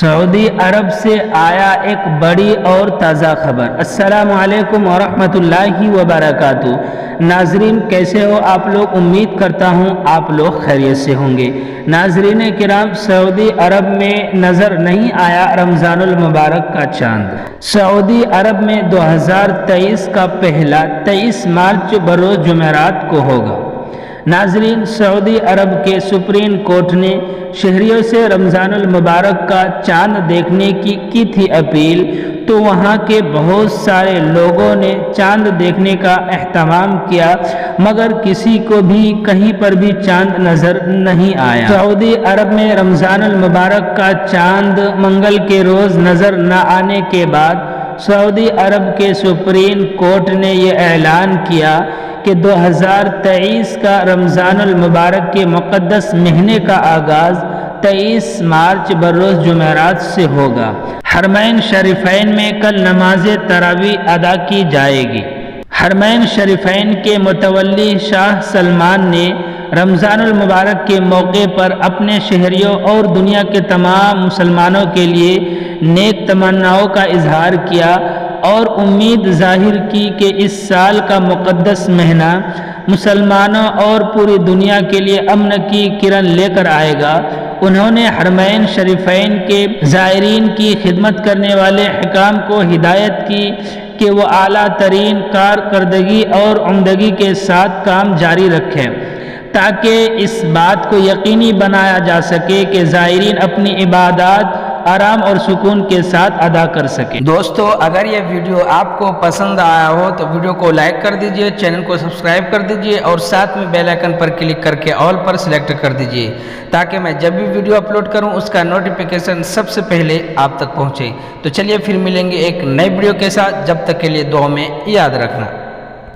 سعودی عرب سے آیا ایک بڑی اور تازہ خبر۔ السلام علیکم ورحمۃ اللہ وبرکاتہ۔ ناظرین کیسے ہو آپ لوگ؟ امید کرتا ہوں آپ لوگ خیریت سے ہوں گے۔ ناظرین کرام، سعودی عرب میں نظر نہیں آیا رمضان المبارک کا چاند۔ سعودی عرب میں 2023 کا پہلا 23 مارچ بروز جمعرات کو ہوگا۔ ناظرین، سعودی عرب کے سپریم کورٹ نے شہریوں سے رمضان المبارک کا چاند دیکھنے کی تھی اپیل، تو وہاں کے بہت سارے لوگوں نے چاند دیکھنے کا اہتمام کیا، مگر کسی کو بھی کہیں پر بھی چاند نظر نہیں آیا۔ سعودی عرب میں رمضان المبارک کا چاند منگل کے روز نظر نہ آنے کے بعد سعودی عرب کے سپریم کورٹ نے یہ اعلان کیا کہ 2023 کا رمضان المبارک کے مقدس مہینے کا آغاز 23 مارچ بروز جمعرات سے ہوگا۔ حرمین شریفین میں کل نماز تراویح ادا کی جائے گی۔ حرمین شریفین کے متولی شاہ سلمان نے رمضان المبارک کے موقع پر اپنے شہریوں اور دنیا کے تمام مسلمانوں کے لیے نیک تمناؤں کا اظہار کیا اور امید ظاہر کی کہ اس سال کا مقدس مہینہ مسلمانوں اور پوری دنیا کے لیے امن کی کرن لے کر آئے گا۔ انہوں نے حرمین شریفین کے زائرین کی خدمت کرنے والے حکام کو ہدایت کی کہ وہ اعلیٰ ترین کارکردگی اور عمدگی کے ساتھ کام جاری رکھیں، تاکہ اس بات کو یقینی بنایا جا سکے کہ زائرین اپنی عبادات آرام اور سکون کے ساتھ ادا کر سکیں۔ دوستو، اگر یہ ویڈیو آپ کو پسند آیا ہو تو ویڈیو کو لائک کر دیجئے، چینل کو سبسکرائب کر دیجئے اور ساتھ میں بیل آئیکن پر کلک کر کے آل پر سلیکٹ کر دیجئے، تاکہ میں جب بھی ویڈیو اپلوڈ کروں اس کا نوٹیفیکیشن سب سے پہلے آپ تک پہنچے۔ تو چلیے پھر ملیں گے ایک نئی ویڈیو کے ساتھ، جب تک کے لیے دعا میں یاد رکھنا۔